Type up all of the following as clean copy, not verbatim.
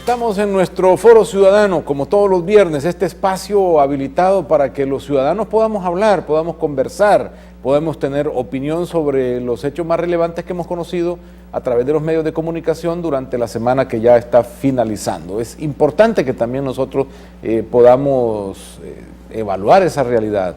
Estamos en nuestro Foro Ciudadano, como todos los viernes, este espacio habilitado para que los ciudadanos podamos hablar, podamos conversar, podamos tener opinión sobre los hechos más relevantes que hemos conocido a través de los medios de comunicación durante la semana que ya está finalizando. Es importante que también nosotros podamos evaluar esa realidad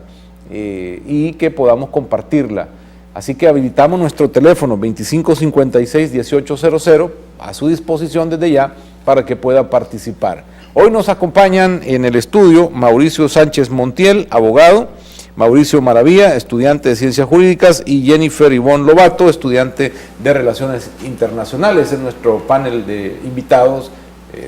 y que podamos compartirla. Así que habilitamos nuestro teléfono 2556-1800 a su disposición desde ya para que pueda participar. Hoy nos acompañan en el estudio Mauricio Sánchez Montiel, abogado, Mauricio Maravilla, estudiante de Ciencias Jurídicas, y Jennifer Ivonne Lobato, estudiante de Relaciones Internacionales. Es nuestro panel de invitados,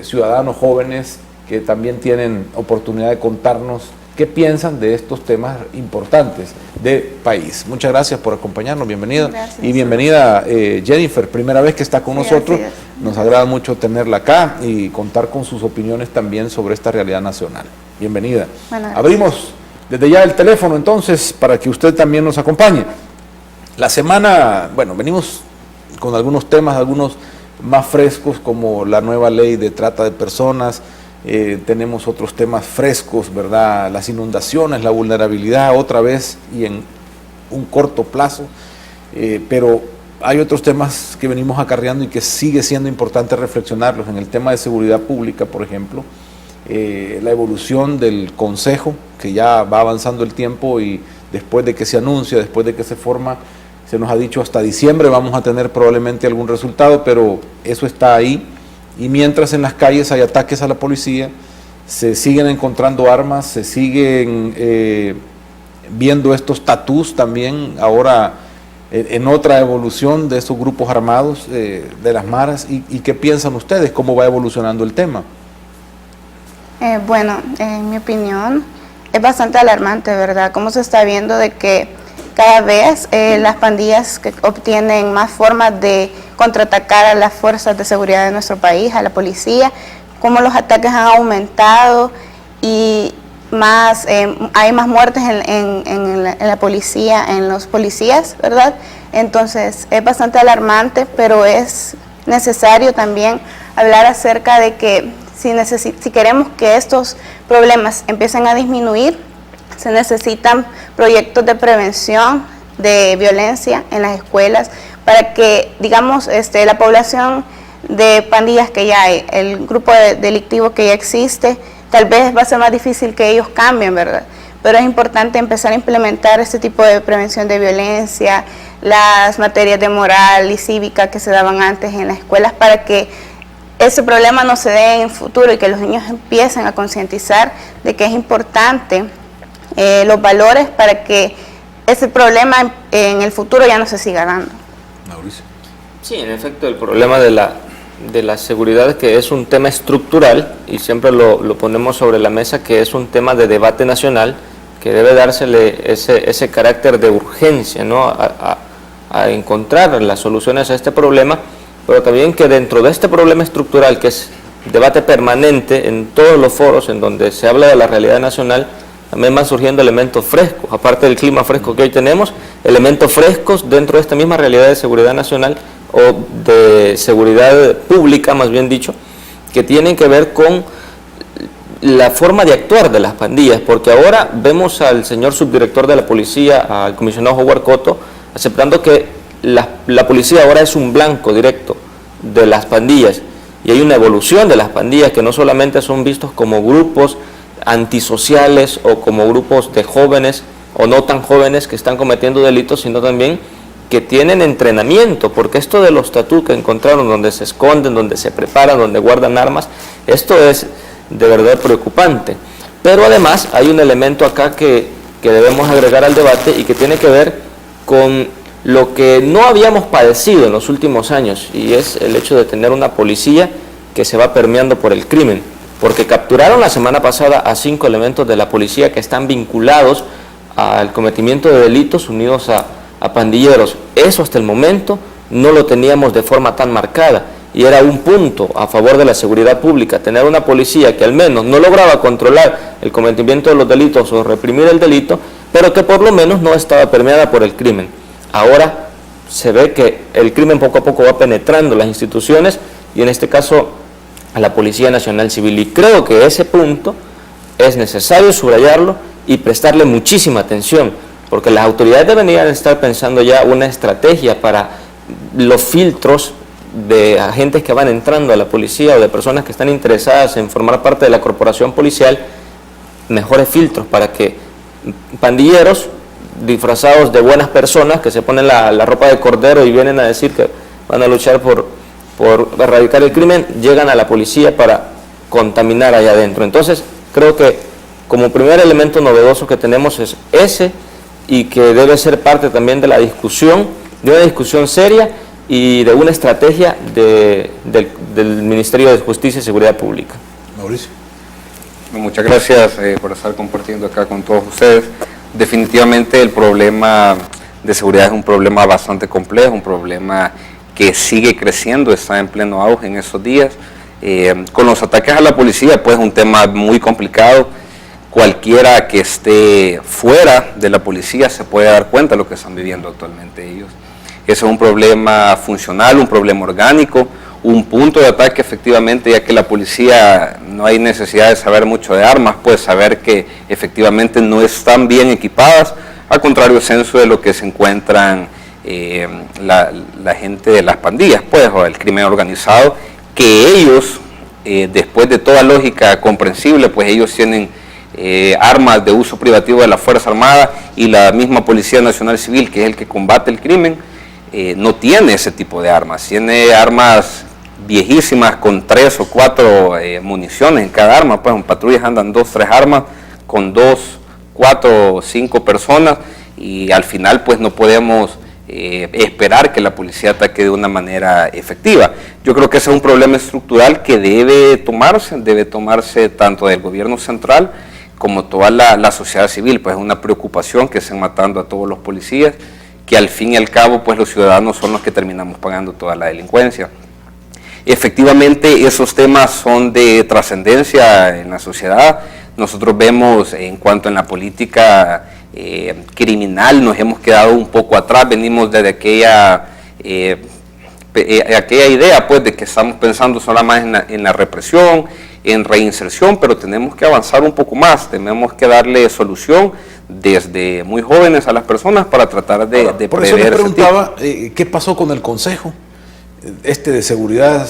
ciudadanos jóvenes que también tienen oportunidad de contarnos qué piensan de estos temas importantes del país. Muchas gracias por acompañarnos, bienvenida. Gracias. Y bienvenida Jennifer, primera vez que está con nosotros. Nos agrada mucho tenerla acá y contar con sus opiniones también sobre esta realidad nacional. Bienvenida. Bueno, abrimos desde ya el teléfono entonces para que usted también nos acompañe. La semana, bueno, venimos con algunos temas, algunos más frescos, como la nueva ley de trata de personas. Tenemos otros temas frescos, ¿verdad? Las inundaciones, la vulnerabilidad otra vez y en un corto plazo, pero hay otros temas que venimos acarreando y que sigue siendo importante reflexionarlos. En el tema de seguridad pública, por ejemplo, la evolución del Consejo, que ya va avanzando el tiempo y después de que se anuncia, después de que se forma, se nos ha dicho hasta diciembre vamos a tener probablemente algún resultado, pero eso está ahí. Y mientras en las calles hay ataques a la policía, se siguen encontrando armas, se siguen viendo estos tatús también, ahora en otra evolución de estos grupos armados de las maras. ¿Y qué piensan ustedes? ¿Cómo va evolucionando el tema? Bueno, en mi opinión es bastante alarmante, ¿verdad? Cómo se está viendo de que cada vez las pandillas que obtienen más formas de contraatacar a las fuerzas de seguridad de nuestro país, a la policía, cómo los ataques han aumentado y más hay más muertes en la policía, en los policías, ¿verdad? Entonces es bastante alarmante, pero es necesario también hablar acerca de que si queremos que estos problemas empiecen a disminuir, se necesitan proyectos de prevención de violencia en las escuelas para que, digamos, la población de pandillas que ya hay, el grupo delictivo que ya existe, tal vez va a ser más difícil que ellos cambien, ¿verdad? Pero es importante empezar a implementar este tipo de prevención de violencia, las materias de moral y cívica que se daban antes en las escuelas para que ese problema no se dé en el futuro y que los niños empiecen a concientizar de que es importante los valores para que ese problema en el futuro ya no se siga dando. Mauricio. Sí, en efecto, el problema de la seguridad, que es un tema estructural y siempre lo ponemos sobre la mesa, que es un tema de debate nacional, que debe dársele ese carácter de urgencia, ¿no? a encontrar las soluciones a este problema, pero también que dentro de este problema estructural, que es debate permanente en todos los foros en donde se habla de la realidad nacional, también van surgiendo elementos frescos, aparte del clima fresco que hoy tenemos, elementos frescos dentro de esta misma realidad de seguridad nacional o de seguridad pública, más bien dicho, que tienen que ver con la forma de actuar de las pandillas, porque ahora vemos al señor subdirector de la policía, al comisionado Howard Cotto, aceptando que la policía ahora es un blanco directo de las pandillas, y hay una evolución de las pandillas que no solamente son vistos como grupos antisociales o como grupos de jóvenes o no tan jóvenes que están cometiendo delitos, sino también que tienen entrenamiento, porque esto de los tatús que encontraron, donde se esconden, donde se preparan, donde guardan armas, esto es de verdad preocupante. Pero además hay un elemento acá que debemos agregar al debate y que tiene que ver con lo que no habíamos padecido en los últimos años, y es el hecho de tener una policía que se va permeando por el crimen, porque capturaron la semana pasada a 5 elementos de la policía que están vinculados al cometimiento de delitos unidos a pandilleros. Eso hasta el momento no lo teníamos de forma tan marcada y era un punto a favor de la seguridad pública, tener una policía que al menos no lograba controlar el cometimiento de los delitos o reprimir el delito, pero que por lo menos no estaba permeada por el crimen. Ahora se ve que el crimen poco a poco va penetrando las instituciones y en este caso a la Policía Nacional Civil. Y creo que ese punto es necesario subrayarlo y prestarle muchísima atención, porque las autoridades deberían estar pensando ya una estrategia para los filtros de agentes que van entrando a la policía o de personas que están interesadas en formar parte de la corporación policial, mejores filtros para que pandilleros disfrazados de buenas personas que se ponen la ropa de cordero y vienen a decir que van a luchar por erradicar el crimen, llegan a la policía para contaminar allá adentro. Entonces, creo que como primer elemento novedoso que tenemos es ese, y que debe ser parte también de la discusión, de una discusión seria y de una estrategia del Ministerio de Justicia y Seguridad Pública. Mauricio. Muchas gracias por estar compartiendo acá con todos ustedes. Definitivamente el problema de seguridad es un problema bastante complejo, un problema que sigue creciendo, está en pleno auge en esos días. Con los ataques a la policía, pues es un tema muy complicado. Cualquiera que esté fuera de la policía se puede dar cuenta de lo que están viviendo actualmente ellos. Ese es un problema funcional, un problema orgánico, un punto de ataque efectivamente, ya que la policía no hay necesidad de saber mucho de armas, pues saber que efectivamente no están bien equipadas, al contrario censo de lo que se encuentran la gente de las pandillas, pues, o el crimen organizado, que ellos, después de toda lógica comprensible, pues ellos tienen armas de uso privativo de la Fuerza Armada, y la misma Policía Nacional Civil, que es el que combate el crimen, no tiene ese tipo de armas, tiene armas viejísimas con 3 o 4 municiones en cada arma, pues en patrullas andan 2 o 3 armas con 2, 4 o 5 personas, y al final pues no podemos esperar que la policía ataque de una manera efectiva. Yo creo que ese es un problema estructural que debe tomarse tanto del gobierno central como toda la sociedad civil, pues es una preocupación que estén matando a todos los policías, que al fin y al cabo pues los ciudadanos son los que terminamos pagando toda la delincuencia. Efectivamente esos temas son de trascendencia en la sociedad. Nosotros vemos en cuanto en la política criminal nos hemos quedado un poco atrás, venimos desde aquella idea pues de que estamos pensando solo más en la represión, en reinserción, pero tenemos que avanzar un poco más, tenemos que darle solución desde muy jóvenes a las personas para tratar de prever. Por eso les preguntaba qué pasó con el Consejo de Seguridad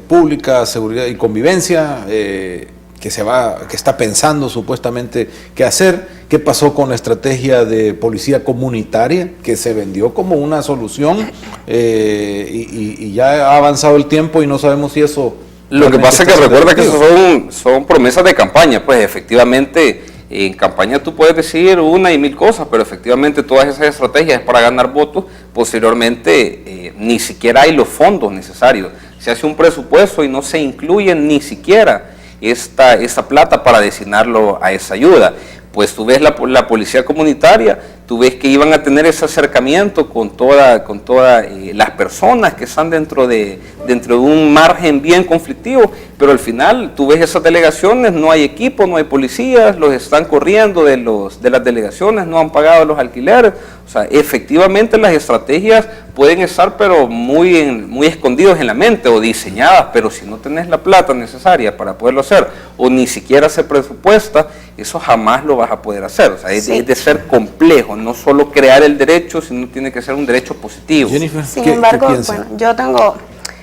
Pública, Seguridad y Convivencia, que está pensando supuestamente qué hacer. ¿Qué pasó con la estrategia de policía comunitaria, que se vendió como una solución y ya ha avanzado el tiempo y no sabemos si eso... Lo que pasa es que recuerda que son promesas de campaña, pues efectivamente en campaña tú puedes decir una y mil cosas, pero efectivamente todas esas estrategias es para ganar votos. Posteriormente ni siquiera hay los fondos necesarios, se hace un presupuesto y no se incluye ni siquiera esta plata para destinarlo a esa ayuda. Pues tú ves la policía comunitaria, tú ves que iban a tener ese acercamiento con todas las personas que están dentro de un margen bien conflictivo, pero al final tú ves esas delegaciones, no hay equipo, no hay policías, los están corriendo de las delegaciones, no han pagado los alquileres. O sea, efectivamente las estrategias pueden estar pero muy escondidos en la mente o diseñadas, pero si no tenés la plata necesaria para poderlo hacer o ni siquiera se presupuesta, eso jamás lo vas a poder hacer. O sea, es de ser complejo, no solo crear el derecho, sino tiene que ser un derecho positivo. Jennifer, sin embargo, bueno, yo tengo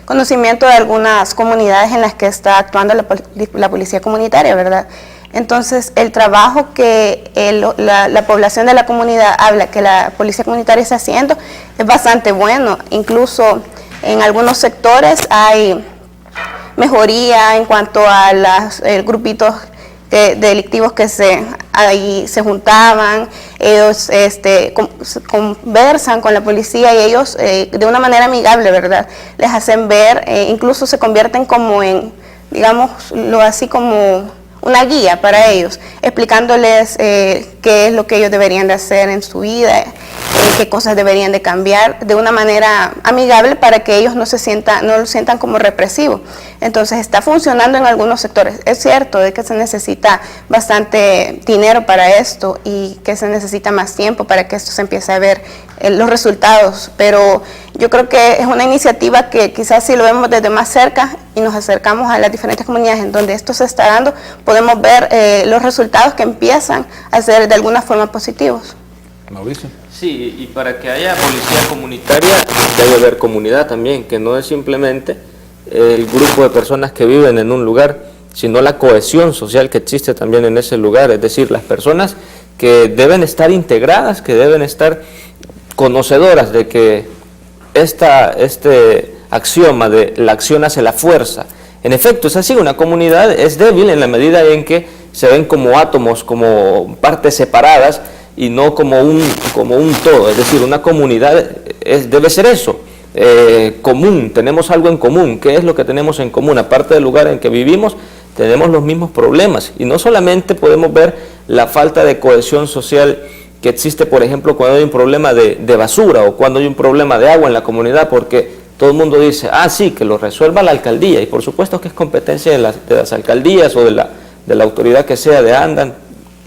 conocimiento de algunas comunidades en las que está actuando la policía comunitaria, ¿verdad? Entonces, el trabajo que la población de la comunidad habla que la policía comunitaria está haciendo es bastante bueno. Incluso en algunos sectores hay mejoría en cuanto a los grupitos delictivos que se juntaban, ellos conversan con la policía y ellos de una manera amigable, ¿verdad? Les hacen ver, incluso se convierten como en, digámoslo así, como una guía para ellos, explicándoles qué es lo que ellos deberían de hacer en su vida, qué cosas deberían de cambiar de una manera amigable para que ellos no lo sientan como represivo. Entonces está funcionando en algunos sectores. Es cierto de que se necesita bastante dinero para esto y que se necesita más tiempo para que esto se empiece a ver los resultados, pero yo creo que es una iniciativa que quizás si lo vemos desde más cerca y nos acercamos a las diferentes comunidades en donde esto se está dando, podemos ver los resultados que empiezan a ser de alguna forma positivos. Mauricio. Sí, y para que haya policía comunitaria debe haber comunidad también, que no es simplemente el grupo de personas que viven en un lugar, sino la cohesión social que existe también en ese lugar, es decir, las personas que deben estar integradas, que deben estar conocedoras de que este axioma de la acción hace la fuerza, en efecto es así. Una comunidad es débil en la medida en que se ven como átomos, como partes separadas y no como un todo, es decir, una comunidad debe ser eso, común, tenemos algo en común. ¿Qué es lo que tenemos en común? Aparte del lugar en que vivimos, tenemos los mismos problemas, y no solamente podemos ver la falta de cohesión social que existe, por ejemplo, cuando hay un problema de basura o cuando hay un problema de agua en la comunidad, porque todo el mundo dice, sí, que lo resuelva la alcaldía, y por supuesto que es competencia de las alcaldías o de la autoridad que sea, de Andan,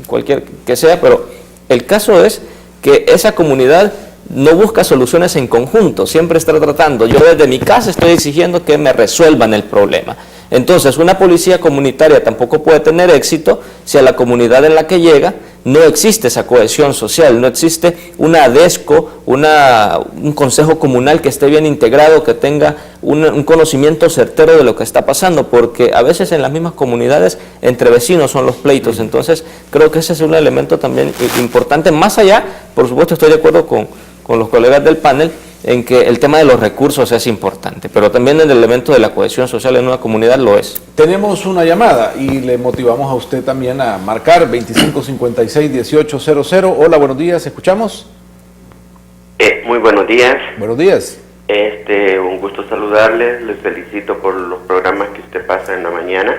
cualquier que sea, pero el caso es que esa comunidad no busca soluciones en conjunto, siempre está tratando, yo desde mi casa estoy exigiendo que me resuelvan el problema. Entonces, una policía comunitaria tampoco puede tener éxito si a la comunidad en la que llega no existe esa cohesión social, no existe una ADESCO, un consejo comunal que esté bien integrado, que tenga un conocimiento certero de lo que está pasando, porque a veces en las mismas comunidades entre vecinos son los pleitos. Entonces creo que ese es un elemento también importante. Más allá, por supuesto estoy de acuerdo con los colegas del panel en que el tema de los recursos es importante, pero también el elemento de la cohesión social en una comunidad lo es. Tenemos una llamada y le motivamos a usted también a marcar 2556-1800. Hola, buenos días, ¿escuchamos? Muy buenos días. Buenos días. Un gusto saludarles, les felicito por los programas que usted pasa en la mañana.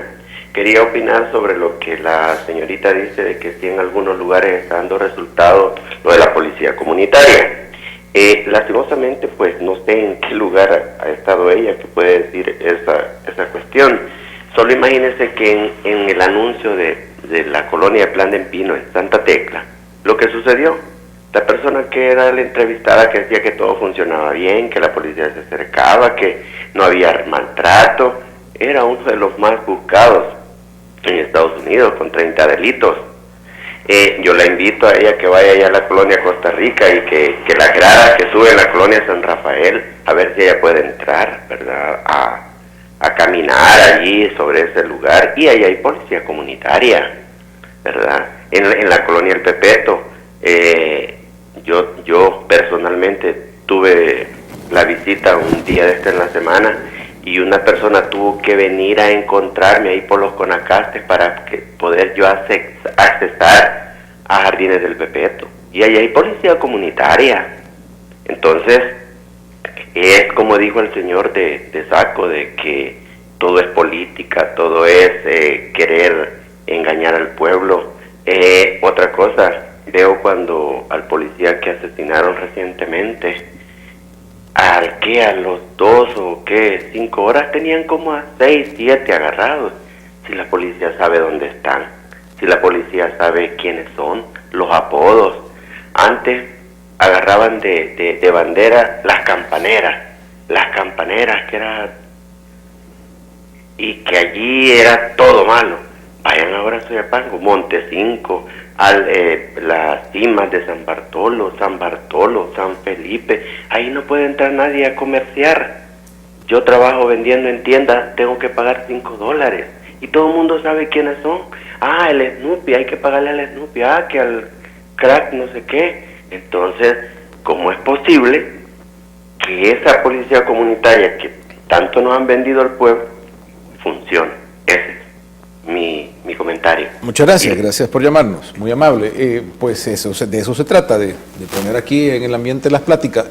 Quería opinar sobre lo que la señorita dice de que sí en algunos lugares está dando resultados lo de la policía comunitaria. Lastimosamente, pues no sé en qué lugar ha estado ella que puede decir esa cuestión. Solo imagínense que en el anuncio de la colonia de Plan de Empino en Santa Tecla, lo que sucedió, la persona que era la entrevistada que decía que todo funcionaba bien, que la policía se acercaba, que no había maltrato, era uno de los más buscados en Estados Unidos con 30 delitos. Yo la invito a ella que vaya allá a la colonia Costa Rica y que las gradas que sube en la colonia San Rafael, a ver si ella puede entrar, ¿verdad?, a caminar allí sobre ese lugar. Y ahí hay policía comunitaria, ¿verdad? En la colonia El Pepeto, yo personalmente tuve la visita un día en la semana y una persona tuvo que venir a encontrarme ahí por los Conacastes para poder yo accesar a Jardines del Pepeto. Y ahí hay policía comunitaria. Entonces, es como dijo el señor de Saco, de que todo es política, todo es querer engañar al pueblo. Otra cosa, veo cuando al policía que asesinaron recientemente, a los 2 o 5 horas tenían como a 6, 7 agarrados. Si la policía sabe dónde están, si la policía sabe quiénes son, los apodos. Antes agarraban de bandera las campaneras que era, y que allí era todo malo. Vayan ahora a Soyapango, Montecinco, las cimas de San Bartolo, San Felipe, ahí no puede entrar nadie a comerciar. Yo trabajo vendiendo en tiendas, tengo que pagar $5 y todo el mundo sabe quiénes son. El Snoopy, hay que pagarle al Snoopy, que al crack no sé qué. Entonces, ¿cómo es posible que esa policía comunitaria que tanto nos han vendido al pueblo funcione? Ese es mi comentario. Muchas gracias, gracias por llamarnos, muy amable. Pues de eso se trata, de poner aquí en el ambiente las pláticas.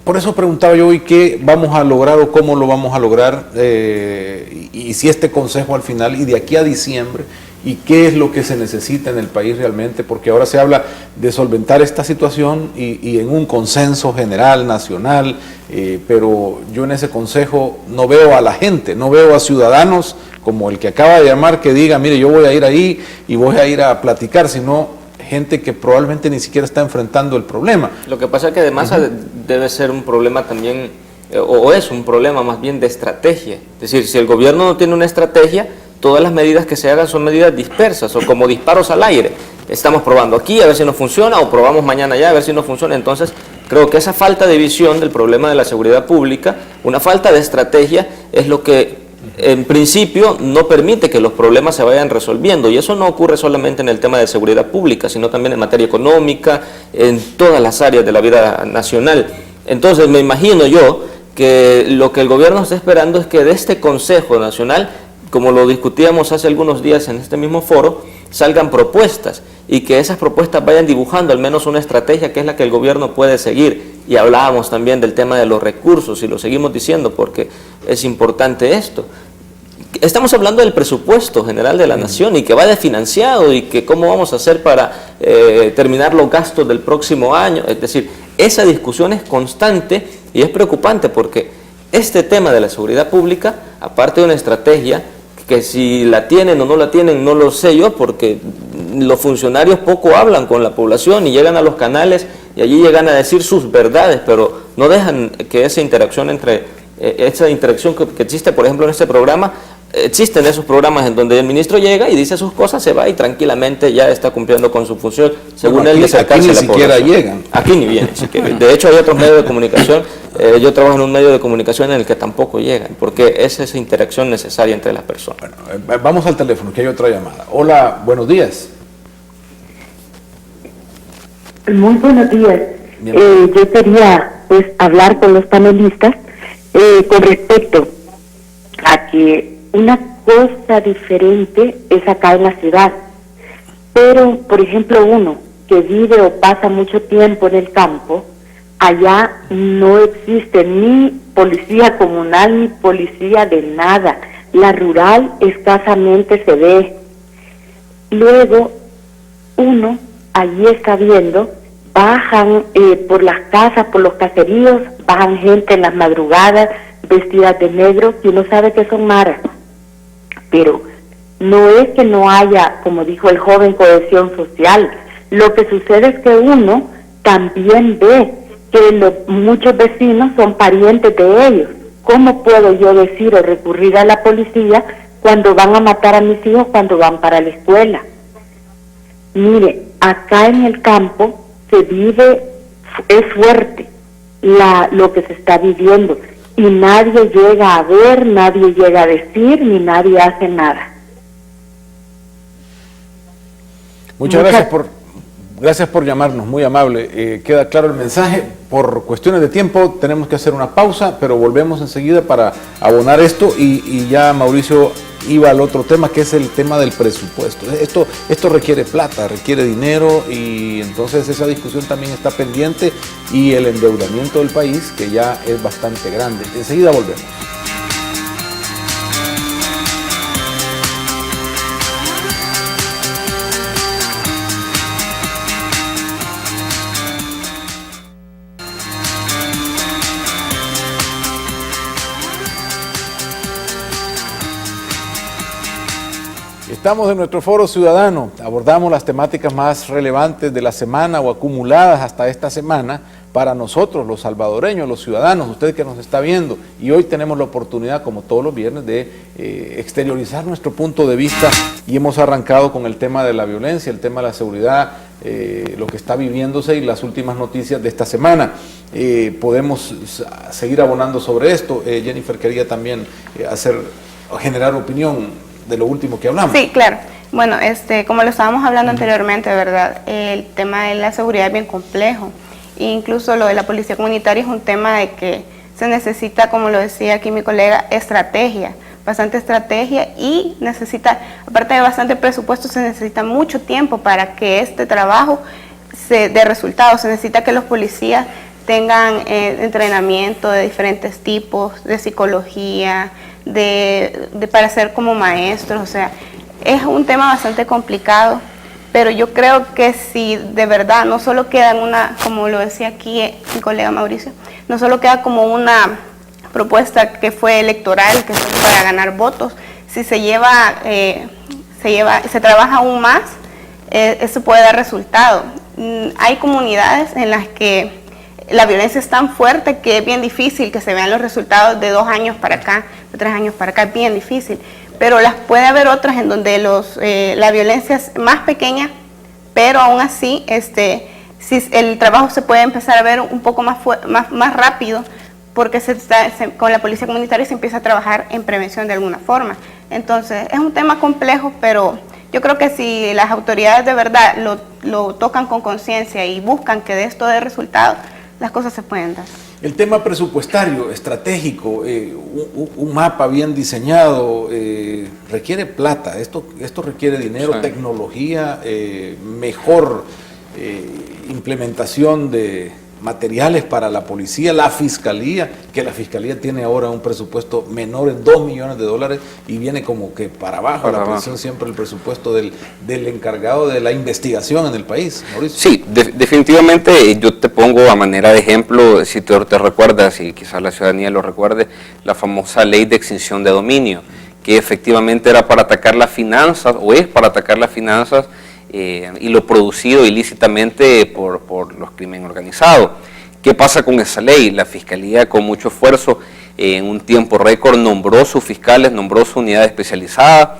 Por eso preguntaba yo hoy qué vamos a lograr o cómo lo vamos a lograr, y si este consejo al final y de aquí a diciembre y qué es lo que se necesita en el país realmente, porque ahora se habla de solventar esta situación y en un consenso general, nacional, pero yo en ese consejo no veo a la gente, no veo a ciudadanos como el que acaba de llamar que diga, mire, yo voy a ir ahí y voy a ir a platicar, sino gente que probablemente ni siquiera está enfrentando el problema. Lo que pasa es que además debe ser un problema también, o es un problema más bien de estrategia. Es decir, si el gobierno no tiene una estrategia, todas las medidas que se hagan son medidas dispersas o como disparos al aire. Estamos probando aquí a ver si nos funciona o probamos mañana ya a ver si nos funciona. Entonces, creo que esa falta de visión del problema de la seguridad pública, una falta de estrategia, es lo que en principio no permite que los problemas se vayan resolviendo, y eso no ocurre solamente en el tema de seguridad pública, sino también en materia económica, en todas las áreas de la vida nacional. Entonces me imagino yo que lo que el gobierno está esperando es que de este Consejo Nacional, como lo discutíamos hace algunos días en este mismo foro, salgan propuestas y que esas propuestas vayan dibujando al menos una estrategia que es la que el gobierno puede seguir. Y hablábamos también del tema de los recursos y lo seguimos diciendo porque es importante esto. Estamos hablando del presupuesto general de la nación y que va desfinanciado y que cómo vamos a hacer para terminar los gastos del próximo año. Es decir, esa discusión es constante y es preocupante porque este tema de la seguridad pública, aparte de una estrategia, que si la tienen o no la tienen, no lo sé yo, porque los funcionarios poco hablan con la población y llegan a los canales y allí llegan a decir sus verdades, pero no dejan que esa interacción que existe, por ejemplo, en este programa, existen esos programas en donde el ministro llega y dice sus cosas, se va y tranquilamente ya está cumpliendo con su función, según él, de acercarse a la población. Aquí ni siquiera llegan. Aquí ni vienen. De hecho, hay otros medios de comunicación. Yo trabajo en un medio de comunicación en el que tampoco llegan, porque es esa interacción necesaria entre las personas. Bueno, vamos al teléfono, que hay otra llamada. Hola, buenos días. Muy buenos días. Yo quería pues hablar con los panelistas con respecto a que una cosa diferente es acá en la ciudad, pero por ejemplo uno que vive o pasa mucho tiempo en el campo, allá no existe ni policía comunal ni policía de nada. La rural escasamente se ve. Luego uno allí está viendo, bajan por las casas, por los caseríos, bajan gente en las madrugadas vestidas de negro que uno sabe que son maras. Pero no es que no haya, como dijo el joven, cohesión social. Lo que sucede es que uno también ve que muchos vecinos son parientes de ellos. ¿Cómo puedo yo decir o recurrir a la policía cuando van a matar a mis hijos cuando van para la escuela? Mire, acá en el campo se vive, es fuerte lo que se está viviendo y nadie llega a ver, nadie llega a decir, ni nadie hace nada. Muchas gracias por llamarnos, muy amable. Queda claro el mensaje. Por cuestiones de tiempo tenemos que hacer una pausa, pero volvemos enseguida para abonar esto y ya Mauricio iba al otro tema, que es el tema del presupuesto. Esto requiere plata, requiere dinero, y entonces esa discusión también está pendiente, y el endeudamiento del país, que ya es bastante grande. Enseguida volvemos. Estamos en nuestro foro ciudadano, abordamos las temáticas más relevantes de la semana o acumuladas hasta esta semana para nosotros, los salvadoreños, los ciudadanos, usted que nos está viendo, y hoy tenemos la oportunidad, como todos los viernes, de exteriorizar nuestro punto de vista, y hemos arrancado con el tema de la violencia, el tema de la seguridad, lo que está viviéndose y las últimas noticias de esta semana. Podemos seguir abonando sobre esto. Jennifer quería también generar opinión de lo último que hablamos. Sí, claro. Bueno, como lo estábamos hablando anteriormente, ¿verdad? El tema de la seguridad es bien complejo. Incluso lo de la policía comunitaria es un tema de que se necesita, como lo decía aquí mi colega, estrategia, bastante estrategia, y necesita, aparte de bastante presupuesto, se necesita mucho tiempo para que este trabajo se dé resultados. Se necesita que los policías tengan entrenamiento de diferentes tipos, de psicología, para ser como maestros. O sea, Es un tema bastante complicado, pero yo creo que si de verdad no solo queda en una, como lo decía aquí mi colega Mauricio, no solo queda como una propuesta que fue electoral, que fue para ganar votos, si se se trabaja aún más, eso puede dar resultado. Hay comunidades en las que la violencia es tan fuerte que es bien difícil que se vean los resultados de 2 años para acá, de 3 años para acá, es bien difícil. Pero puede haber otras en donde la violencia es más pequeña, pero aún así si el trabajo se puede empezar a ver un poco más rápido, porque con la policía comunitaria se empieza a trabajar en prevención de alguna forma. Entonces, es un tema complejo, pero yo creo que si las autoridades de verdad lo tocan con conciencia y buscan que de esto dé resultados, las cosas se pueden dar. El tema presupuestario, estratégico, un mapa bien diseñado, requiere plata. Esto requiere dinero, sí, tecnología, mejor implementación de materiales para la policía, la fiscalía, que la fiscalía tiene ahora un presupuesto menor en $2 millones y viene como que para abajo, para la abajo. presión siempre el presupuesto del encargado de la investigación en el país. Mauricio. Sí, definitivamente yo te pongo a manera de ejemplo, si te recuerdas, y quizás la ciudadanía lo recuerde, la famosa ley de extinción de dominio, que efectivamente era para atacar las finanzas, o es para atacar las finanzas, y lo producido ilícitamente por los crímenes organizados. ¿Qué pasa con esa ley? La Fiscalía, con mucho esfuerzo, en un tiempo récord, nombró sus fiscales, nombró su unidad especializada,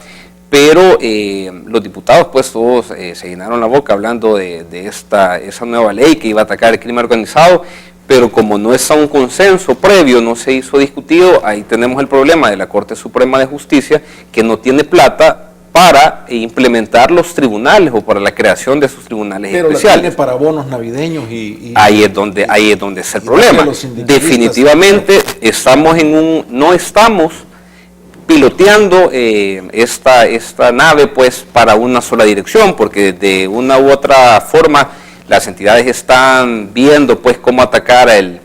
pero los diputados pues todos se llenaron la boca hablando de esa nueva ley que iba a atacar el crimen organizado, pero como no está un consenso previo, no se hizo discutido, ahí tenemos el problema de la Corte Suprema de Justicia, que no tiene plata para implementar los tribunales o para la creación de esos tribunales pero especiales. la tiene para bonos navideños y ahí es donde está el problema. Definitivamente no estamos piloteando esta nave pues para una sola dirección, porque de una u otra forma las entidades están viendo pues cómo atacar el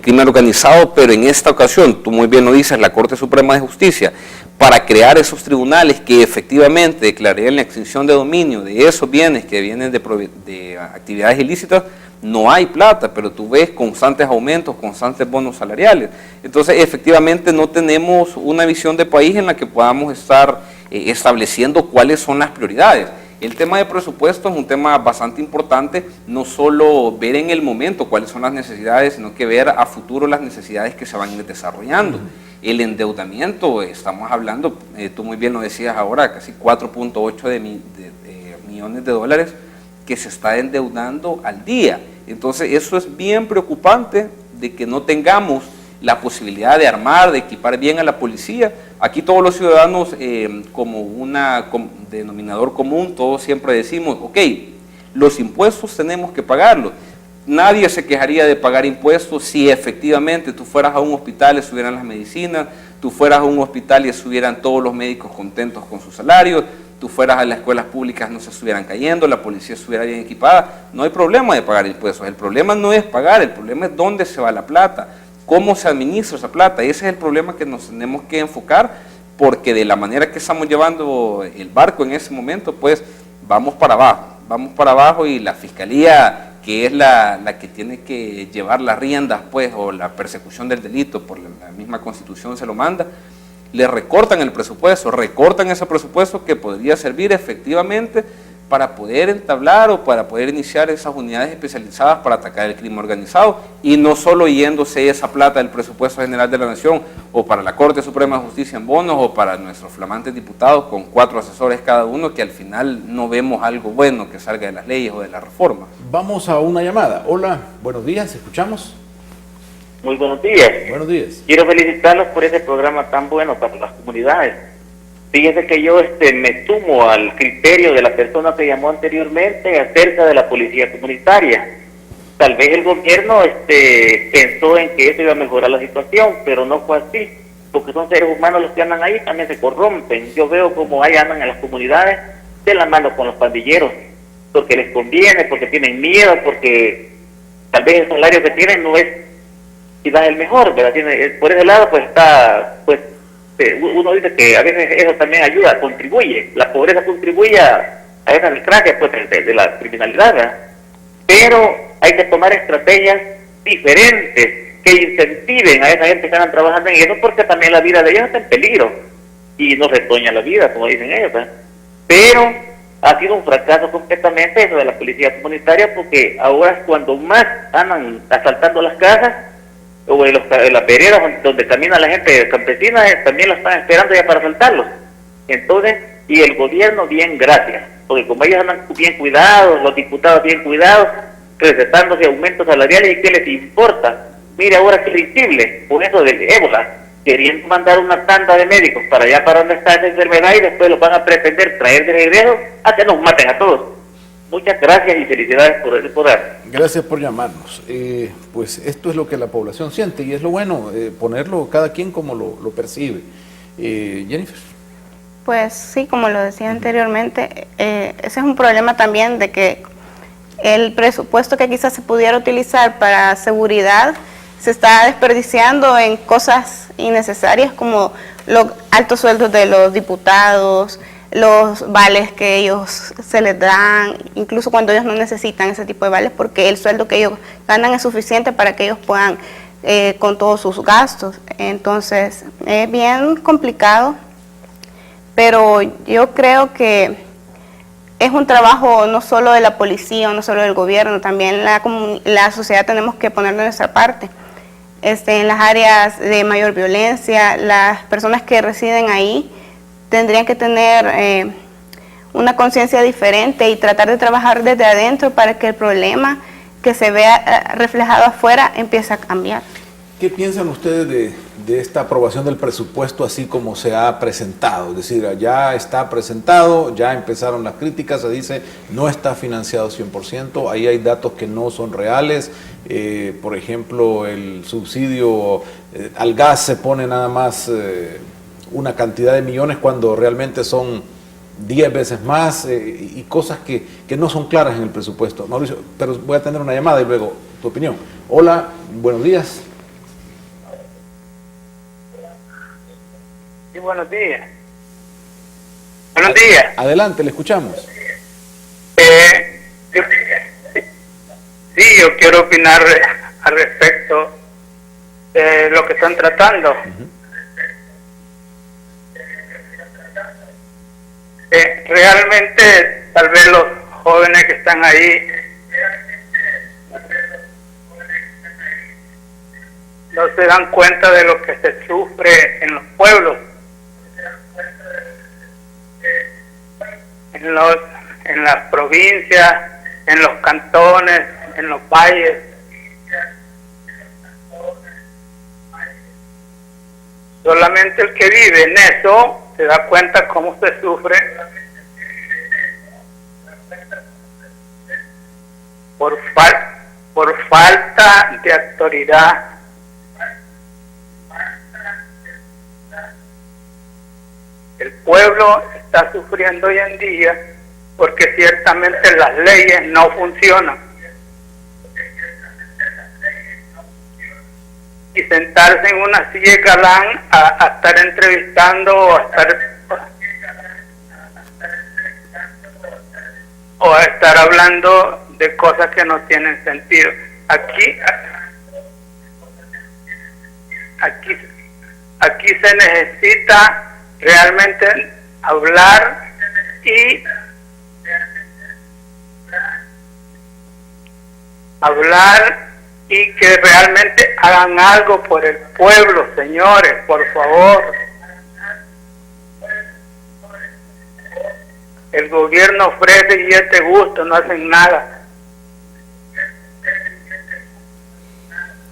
crimen organizado, pero en esta ocasión, tú muy bien lo dices, la Corte Suprema de Justicia, para crear esos tribunales que efectivamente declararían la extinción de dominio de esos bienes que vienen de actividades ilícitas, no hay plata, pero tú ves constantes aumentos, constantes bonos salariales. Entonces, efectivamente no tenemos una visión de país en la que podamos estar estableciendo cuáles son las prioridades. El tema de presupuesto es un tema bastante importante, no solo ver en el momento cuáles son las necesidades, sino que ver a futuro las necesidades que se van a ir desarrollando. El endeudamiento, estamos hablando, tú muy bien lo decías ahora, casi 4.8 de millones de dólares que se está endeudando al día. Entonces eso es bien preocupante, de que no tengamos la posibilidad de armar, de equipar bien a la policía. Aquí todos los ciudadanos, como un denominador común, todos siempre decimos, ok, los impuestos tenemos que pagarlos. Nadie se quejaría de pagar impuestos si efectivamente tú fueras a un hospital y estuvieran las medicinas, tú fueras a un hospital y estuvieran todos los médicos contentos con sus salarios, tú fueras a las escuelas públicas no se estuvieran cayendo, la policía estuviera bien equipada. No hay problema de pagar impuestos, el problema no es pagar, el problema es dónde se va la plata, cómo se administra esa plata. Ese es el problema que nos tenemos que enfocar, porque de la manera que estamos llevando el barco en ese momento, pues vamos para abajo y la Fiscalía, que es la que tiene que llevar las riendas, pues, o la persecución del delito, por la misma Constitución se lo manda, le recortan el presupuesto, recortan ese presupuesto que podría servir efectivamente para poder entablar o para poder iniciar esas unidades especializadas para atacar el crimen organizado, y no solo yéndose esa plata del presupuesto general de la Nación o para la Corte Suprema de Justicia en bonos o para nuestros flamantes diputados con 4 asesores cada uno, que al final no vemos algo bueno que salga de las leyes o de las reformas. Vamos a una llamada. Hola, buenos días, ¿escuchamos? Muy buenos días. Buenos días. Quiero felicitarlos por ese programa tan bueno para las comunidades. Fíjese que yo me sumo al criterio de la persona que llamó anteriormente acerca de la policía comunitaria. Tal vez el gobierno pensó en que eso iba a mejorar la situación, pero no fue así, porque son seres humanos los que andan ahí, también se corrompen. Yo veo como ahí andan en las comunidades de la mano con los pandilleros, porque les conviene, porque tienen miedo, porque tal vez el salario que tienen no es quizás el mejor, ¿verdad? Por ese lado pues está pues uno dice que a veces eso también ayuda, contribuye, la pobreza contribuye a esa desgracia pues, de la criminalidad, ¿verdad? Pero hay que tomar estrategias diferentes que incentiven a esa gente que están trabajando en eso, porque también la vida de ellos está en peligro y no retoña la vida, como dicen ellos, ¿verdad? Pero ha sido un fracaso completamente eso de la policía comunitaria, porque ahora es cuando más andan asaltando las casas o en las veredas donde camina la gente campesina, también lo están esperando ya para asaltarlos. Entonces, y el gobierno bien gracias, porque como ellos andan bien cuidados, los diputados bien cuidados, recetándose aumentos salariales, ¿y qué les importa? Mire ahora qué risible, con eso del ébola, queriendo mandar una tanda de médicos para allá para donde está esa enfermedad y después los van a pretender traer de regreso a que nos maten a todos. Muchas gracias y felicidades por el poder. Gracias por llamarnos. Pues esto es lo que la población siente y es lo bueno, ponerlo cada quien como lo percibe. Jennifer. Pues sí, como lo decía anteriormente, ese es un problema también de que el presupuesto que quizás se pudiera utilizar para seguridad se está desperdiciando en cosas innecesarias como los altos sueldos de los diputados, los vales que ellos se les dan, incluso cuando ellos no necesitan ese tipo de vales, porque el sueldo que ellos ganan es suficiente para que ellos puedan con todos sus gastos. Entonces es bien complicado, pero yo creo que es un trabajo no solo de la policía, no solo del gobierno, también la sociedad tenemos que poner de nuestra parte. En las áreas de mayor violencia, las personas que residen ahí tendrían que tener una conciencia diferente y tratar de trabajar desde adentro para que el problema que se vea reflejado afuera empiece a cambiar. ¿Qué piensan ustedes de esta aprobación del presupuesto así como se ha presentado? Es decir, ya está presentado, ya empezaron las críticas, se dice no está financiado 100%, ahí hay datos que no son reales, por ejemplo, el subsidio al gas se pone nada más una cantidad de millones cuando realmente son 10 veces más y cosas que no son claras en el presupuesto. Mauricio, pero voy a tener una llamada y luego tu opinión. Hola, buenos días. Sí, buenos días. Buenos días. Adelante, le escuchamos. Yo quiero opinar al respecto de lo que están tratando. Realmente, tal vez los jóvenes que están ahí no se dan cuenta de lo que se sufre en los pueblos, en las provincias, en los cantones, en los valles. Solamente el que vive en eso se da cuenta cómo se sufre por falta de autoridad. El pueblo está sufriendo hoy en día porque ciertamente las leyes no funcionan. Y sentarse en una silla de galán a estar entrevistando o a estar hablando de cosas que no tienen sentido. Aquí se necesita realmente hablar y que realmente hagan algo por el pueblo, señores, por favor. El gobierno ofrece y es de gusto, no hacen nada.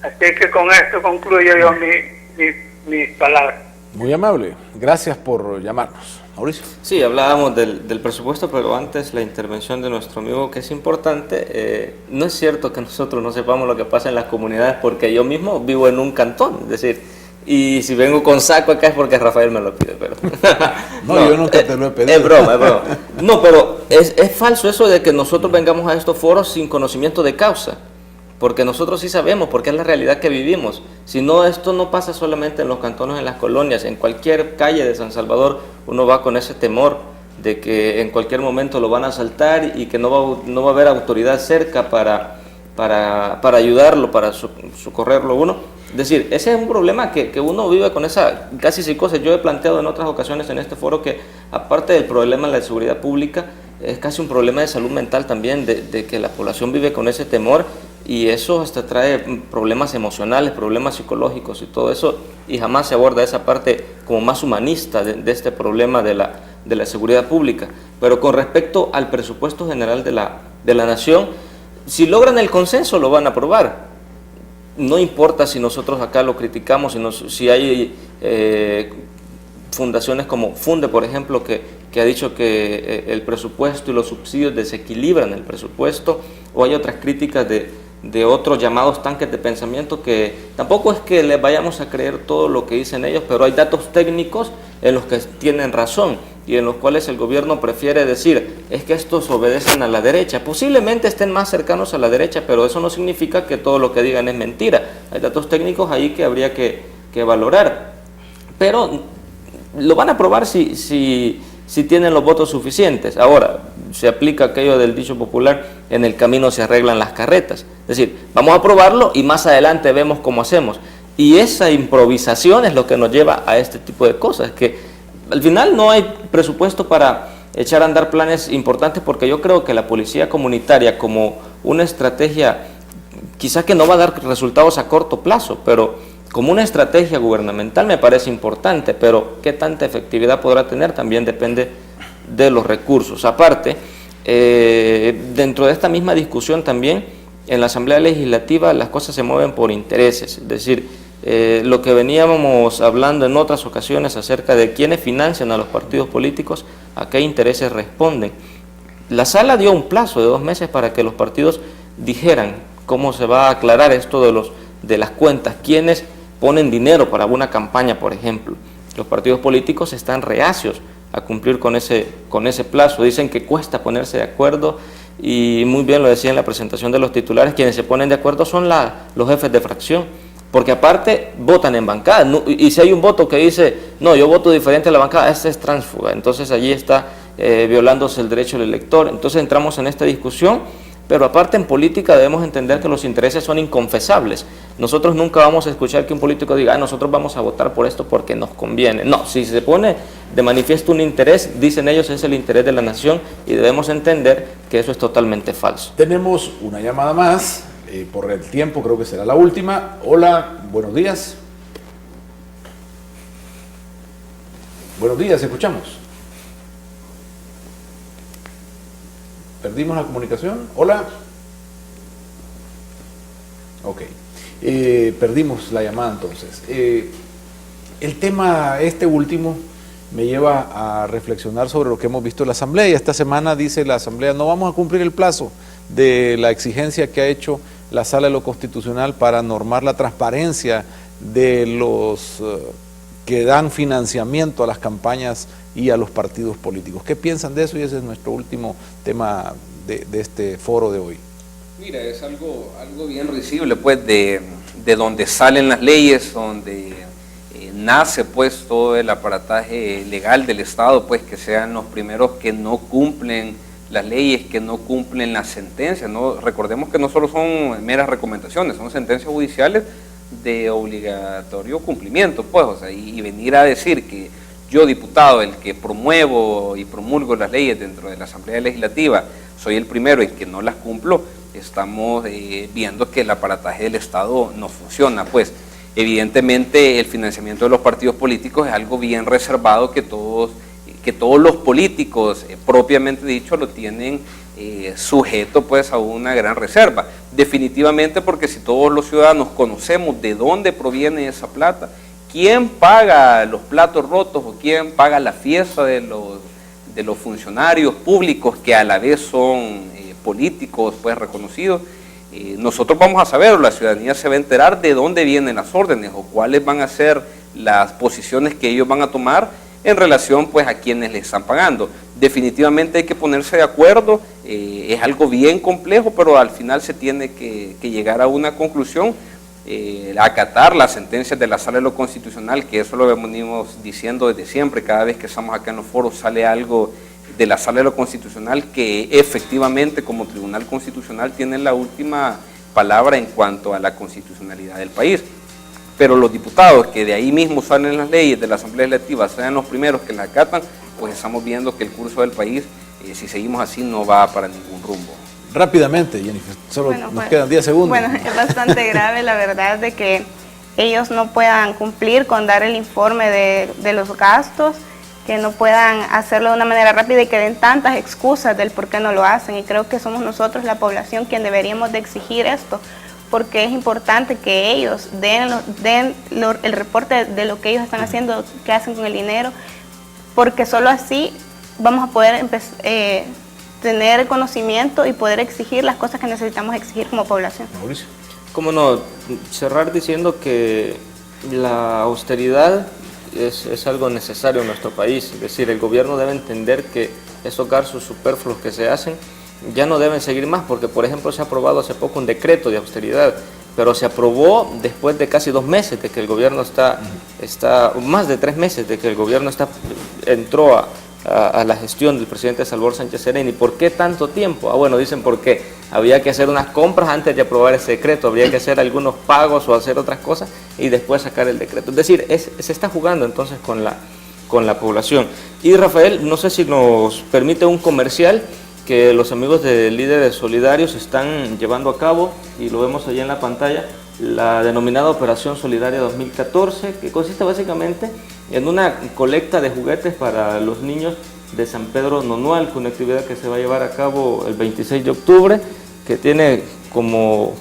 Así que con esto concluyo yo mis palabras. Muy amable, gracias por llamarnos. Mauricio. Sí, hablábamos del presupuesto, pero antes la intervención de nuestro amigo, que es importante. No es cierto que nosotros no sepamos lo que pasa en las comunidades, porque yo mismo vivo en un cantón, es decir, y si vengo con saco acá es porque Rafael me lo pide, pero... no, yo nunca te lo he pedido. Es broma. No, pero es falso eso de que nosotros vengamos a estos foros sin conocimiento de causa. porque nosotros sí sabemos, porque es la realidad que vivimos. Si no, esto no pasa solamente en los cantones, en las colonias, en cualquier calle de San Salvador uno va con ese temor de que en cualquier momento lo van a asaltar y que no va a haber autoridad cerca para ayudarlo, para socorrerlo uno. Es decir, ese es un problema que uno vive con esa casi psicosis. Yo he planteado en otras ocasiones en este foro que aparte del problema de la seguridad pública, es casi un problema de salud mental también, de que la población vive con ese temor, y eso hasta trae problemas emocionales, problemas psicológicos y todo eso, y jamás se aborda esa parte como más humanista de este problema de la seguridad pública. Pero con respecto al presupuesto general de la nación, si logran el consenso lo van a aprobar. No importa si nosotros acá lo criticamos, si hay fundaciones como Funde, por ejemplo, que ha dicho que el presupuesto y los subsidios desequilibran el presupuesto, o hay otras críticas de otros llamados tanques de pensamiento, que tampoco es que les vayamos a creer todo lo que dicen ellos, pero hay datos técnicos en los que tienen razón y en los cuales el gobierno prefiere decir, es que estos obedecen a la derecha. Posiblemente estén más cercanos a la derecha, pero eso no significa que todo lo que digan es mentira. Hay datos técnicos ahí que habría que valorar, pero lo van a aprobar si tienen los votos suficientes. Ahora, se aplica aquello del dicho popular, en el camino se arreglan las carretas. Es decir, vamos a aprobarlo y más adelante vemos cómo hacemos. Y esa improvisación es lo que nos lleva a este tipo de cosas, que al final no hay presupuesto para echar a andar planes importantes, porque yo creo que la policía comunitaria, como una estrategia, quizá que no va a dar resultados a corto plazo, pero como una estrategia gubernamental me parece importante, pero qué tanta efectividad podrá tener también depende de los recursos. Aparte, dentro de esta misma discusión también, en la Asamblea Legislativa las cosas se mueven por intereses, es decir, lo que veníamos hablando en otras ocasiones acerca de quiénes financian a los partidos políticos, a qué intereses responden. La sala dio un plazo de 2 meses para que los partidos dijeran cómo se va a aclarar esto de las cuentas, quiénes ponen dinero para una campaña, por ejemplo. Los partidos políticos están reacios a cumplir con ese plazo, dicen que cuesta ponerse de acuerdo, y muy bien lo decía en la presentación de los titulares, quienes se ponen de acuerdo son los jefes de fracción, porque aparte votan en bancada, y si hay un voto que dice, no, yo voto diferente a la bancada, ese es tránsfuga, entonces allí está violándose el derecho del elector. Entonces entramos en esta discusión, pero aparte en política debemos entender que los intereses son inconfesables. Nosotros nunca vamos a escuchar que un político diga, nosotros vamos a votar por esto porque nos conviene. No, si se pone de manifiesto un interés, dicen ellos, es el interés de la nación, y debemos entender que eso es totalmente falso. Tenemos una llamada más, por el tiempo creo que será la última. Hola, buenos días. Buenos días, escuchamos. ¿Perdimos la comunicación? Hola. Ok. Perdimos la llamada entonces. El tema último me lleva a reflexionar sobre lo que hemos visto en la Asamblea, y esta semana dice la Asamblea, no vamos a cumplir el plazo de la exigencia que ha hecho la Sala de lo Constitucional para normar la transparencia de los que dan financiamiento a las campañas y a los partidos políticos. ¿Qué piensan de eso? Y ese es nuestro último tema de este foro de hoy. Mira, es algo bien risible, pues, de donde salen las leyes, donde nace, pues, todo el aparataje legal del Estado, pues, que sean los primeros que no cumplen las leyes, que no cumplen las sentencias, ¿no? Recordemos que no solo son meras recomendaciones, son sentencias judiciales de obligatorio cumplimiento, pues, o sea, y venir a decir que yo, diputado, el que promuevo y promulgo las leyes dentro de la Asamblea Legislativa, soy el primero en que no las cumplo, estamos viendo que el aparataje del Estado no funciona, pues. Evidentemente el financiamiento de los partidos políticos es algo bien reservado, que todos los políticos, propiamente dicho, lo tienen sujeto, pues, a una gran reserva. Definitivamente, porque si todos los ciudadanos conocemos de dónde proviene esa plata, quién paga los platos rotos o quién paga la fiesta de los funcionarios públicos que a la vez son políticos, pues, reconocidos, nosotros vamos a saber, la ciudadanía se va a enterar de dónde vienen las órdenes o cuáles van a ser las posiciones que ellos van a tomar en relación, pues, a quienes les están pagando. definitivamente hay que ponerse de acuerdo, es algo bien complejo, pero al final se tiene que llegar a una conclusión, acatar las sentencias de la Sala de lo Constitucional, que eso lo venimos diciendo desde siempre. Cada vez que estamos acá en los foros sale algo de la Sala de lo Constitucional, que efectivamente como Tribunal Constitucional tiene la última palabra en cuanto a la constitucionalidad del país. Pero los diputados que de ahí mismo salen las leyes de la Asamblea Legislativa, sean los primeros que las acatan, pues estamos viendo que el curso del país, si seguimos así, no va para ningún rumbo. Rápidamente, Jennifer, solo nos quedan 10 segundos. Bueno, es bastante grave la verdad de que ellos no puedan cumplir con dar el informe de los gastos, que no puedan hacerlo de una manera rápida y que den tantas excusas del por qué no lo hacen. Y creo que somos nosotros, la población, quien deberíamos de exigir esto, porque es importante que ellos den el reporte de lo que ellos están haciendo, qué hacen con el dinero, porque solo así vamos a poder tener conocimiento y poder exigir las cosas que necesitamos exigir como población. Mauricio. Cómo no, cerrar diciendo que la austeridad es algo necesario en nuestro país, es decir, el gobierno debe entender que esos gastos superfluos que se hacen ya no deben seguir más, porque por ejemplo se ha aprobado hace poco un decreto de austeridad, pero se aprobó después de casi 2 meses de que el gobierno más de 3 meses de que el gobierno entró a la gestión del presidente Salvador Sánchez Serén. ¿Y por qué tanto tiempo? Bueno, dicen porque había que hacer unas compras antes de aprobar ese decreto, habría que hacer algunos pagos o hacer otras cosas y después sacar el decreto. Es decir, se está jugando entonces con la población. Y Rafael, no sé si nos permite un comercial que los amigos de Líderes Solidarios están llevando a cabo, y lo vemos allá en la pantalla, la denominada Operación Solidaria 2014, que consiste básicamente en una colecta de juguetes para los niños de San Pedro Nonualco, una actividad que se va a llevar a cabo el 26 de octubre, que tiene como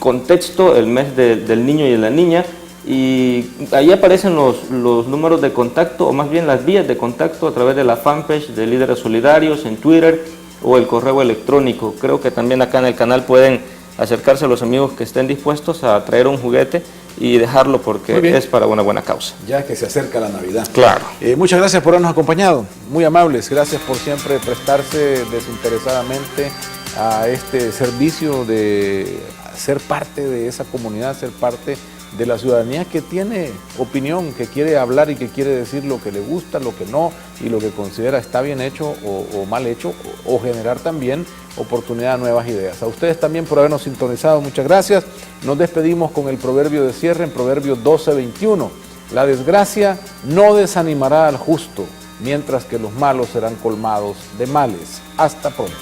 contexto el mes del niño y de la niña, y ahí aparecen los números de contacto, o más bien las vías de contacto, a través de la fanpage de Líderes Solidarios en Twitter o el correo electrónico. Creo que también acá en el canal pueden acercarse a los amigos que estén dispuestos a traer un juguete y dejarlo, porque es para una buena causa. Ya que se acerca la Navidad. Claro. Muchas gracias por habernos acompañado, muy amables, gracias por siempre prestarse desinteresadamente a este servicio de ser parte de esa comunidad, ser parte de la ciudadanía que tiene opinión, que quiere hablar y que quiere decir lo que le gusta, lo que no, y lo que considera está bien hecho o mal hecho, o generar también oportunidad a nuevas ideas. A ustedes también por habernos sintonizado, muchas gracias. Nos despedimos con el proverbio de cierre en Proverbios 12:21. La desgracia no desanimará al justo, mientras que los malos serán colmados de males. Hasta pronto.